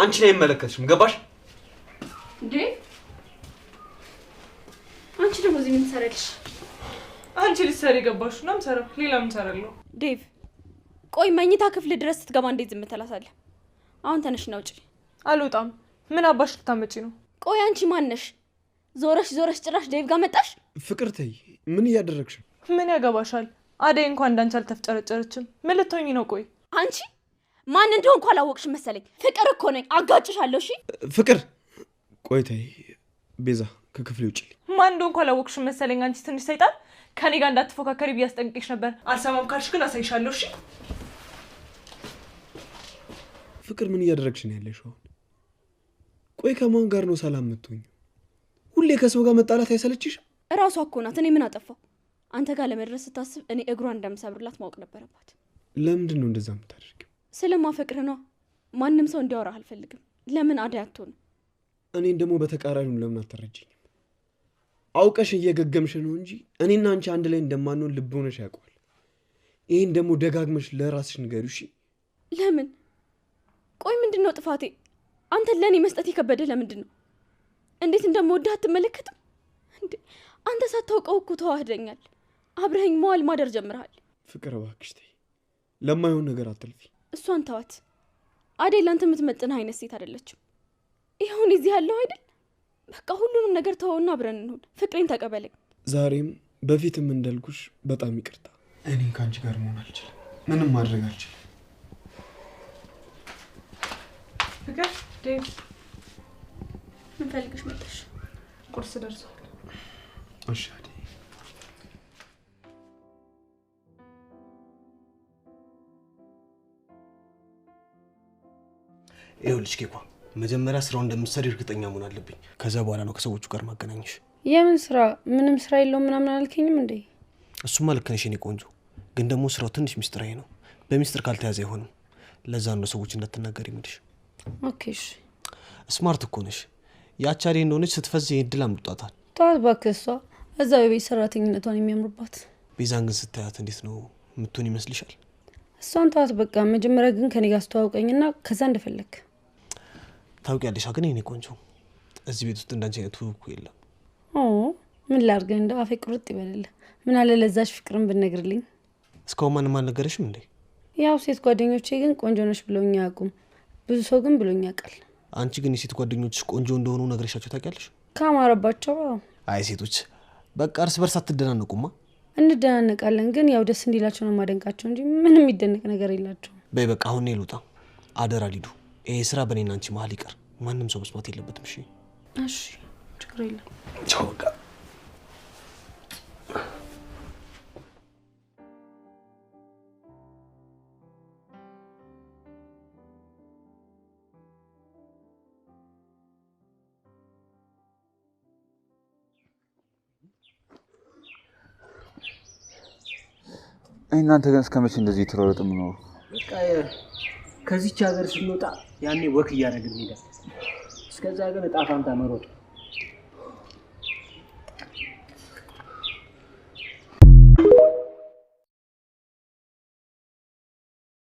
አንቺን አይመለከትሽም ገባሽ እንዴ አንቺ ደግሞ እዚህ ምን ትሰራለሽ አንቺ ልትሰሪ ገባሽ ነው ምሰራው ሌላ ምን ሰራለሁ ዴቭ ቆይ መኝታ ክፍል ድረስ ስትገባ እንዴት ዝም ትላታለህ አሁን ተነሽ ነው ውጪ አልወጣም ምን አባሽ ልታመጪ ነው ቆይ አንቺ ማን ነሽ ዞረሽ ጭራሽ ዴቭ ጋር መጣሽ ፍቅር ተይ ምን እያደረግሽ ምን ያገባሻል አደይ እንኳን እንዳንቺ አልተፍጨረጨረችም ምን ልትሆኚ ነው ቆይ አንቺ ማን እንደሆነ እንኳን አላወቅሽ መሰለኝ ፍቅር እኮ ነኝ አጋጭሻለሁ እሺ ፍቅር ቆይ ተይ ቤዛ ከክፍሌ ውጪ ማን እንደሆነ እንኳን አላወቅሽ መሰለኝ አንቺ ትንሽ ሰይጣን ከኔ ጋር እንዳትፎካከሪ ቢያስጠንቅቅሽ ነበር አልሰማም ካልሽ ግን አሳይሻለሁ እሺ ፍቅር ምን እያደረግሽ ነው ያለሽው ቆይ ከማን ጋር ነው ሰላም የምትሆኚ ሁሌ ከሰው ጋር መጣላት አይሰለችሽ እራሷ እኮ ናት እኔ ምን አጠፋው አንተ ጋር ለመድረስ ስታስብ እኔ እግሯን እንደምሰብርላት ማወቅ ነበረባት ለምንድን ነው እንደዛ የምታደርጊው ስለማፈቅር ነው ማንንም ሰው እንዲያወራህ አልፈልግም ለምን አደይ አትሆን እኔን ደግሞ በተቃራኒው ለምን አትረጂኝም አውቀሽ እየገገምሽ ነው እንጂ እኔና አንቺ አንድ ላይ እንደማንሆን ልብ ሆነሽ ያውቃል ይሄን ደግሞ ደጋግመሽ ለራስሽ ንገሪው እሺ ለምን ቆይ ምንድነው ጥፋቴ አንተ ለኔ መስጠት የከበደ ለምንድን ነው እንዴት እንደምወድህ አትመለከትም እንዴ አንተ ሳታውቀው እኮ ተዋህደኛል አብረኸኝ መዋል ማደር ጀምረሃል ፍቅር እባክሽ ተይ ለማይሆን ነገር አትልፊ እሷን ተዋት አደይ ላንተ የምትመጥንህ አይነት ሴት አይደለችም ይሁን እዚህ ያለው አይደል በቃ ሁሉንም ነገር ተወውና አብረን እንሁን ፍቅሬን ተቀበለኝ ዛሬም በፊትም እንዳልኩሽ በጣም ይቅርታ እኔ ካንቺ ጋር መሆን አልችልም ምንም ማድረግ አልችልም ፍቅር ዴቭ ምን ፈልግሽ መጣሽ ቁርስ ደርሷል እሺ አደይ ይኸውልሽ ኬኳ መጀመሪያ ስራው እንደምትሰሪ እርግጠኛ መሆን አለብኝ ከዛ በኋላ ነው ከሰዎቹ ጋር ማገናኘሽ የምን ስራ ምንም ስራ የለውም ምናምን አልከኝም እንዴ እሱማ ልክ ነሽ የኔ ቆንጆ ግን ደግሞ ስራው ትንሽ ሚስጥራዊ ነው በሚስጥር ካልተያዘ አይሆንም ለዛ ነው ሰዎች እንዳትናገሪ የምልሽ ኦኬ እሺ ስማርት እኮ ነሽ ያቺ አደይ እንደሆነች ስትፈዝ እድል አምልጧታል ተዋት እባክህ እሷ እዛ በቤት ሰራተኝነቷን የሚያምርባት ቤዛን ግን ስታያት እንዴት ነው የምትሆን ይመስልሻል እሷን ተዋት በቃ መጀመሪያ ግን ከኔ ጋር አስተዋውቀኝና ከዛ እንደፈለክ ታውቂያለሽ ግን የኔ ቆንጆ እዚህ ቤት ውስጥ እንዳንቺ አይነቱ እኮ የለም ምን ላድርግ እንደው አፌ ቁርጥ ይበልልህ ምን አለ ለዛሽ ፍቅርን ብትነግርልኝ እስካሁን ማንም አልነገረሽም እንዴ ያው ሴት ጓደኞቼ ግን ቆንጆ ነሽ ብሎኝ ያውቁም ብዙ ሰው ግን ብሎኝ ያውቃል አንቺ ግን የሴት ጓደኞችሽ ቆንጆ እንደሆኑ ነግረሻቸው ታውቂያለሽ ካማረባቸው አይ ሴቶች በቃ እርስ በርስ አትደናነቁማ እንደናነቃለን ግን ያው ደስ እንዲላቸው ነው ማደንቃቸው እንጂ ምንም የሚደነቅ ነገር የላቸውም በይ በቃ አሁን ነው ልውጣ አደራ ሊዱ ይሄ ስራ በእኔና አንቺ መሀል ይቀር ማንም ሰው መስማት የለበትም እሺ እሺ ችግር የለም ቻው በቃ እናንተ ግን እስከመቼ እንደዚህ ተሯሯጥ ነው በቃ ከዚች ሀገር ስንወጣ ያኔ ወክ እያደረግን ሄደ እስከዛ ግን እጣ ፋንታ መሮጥ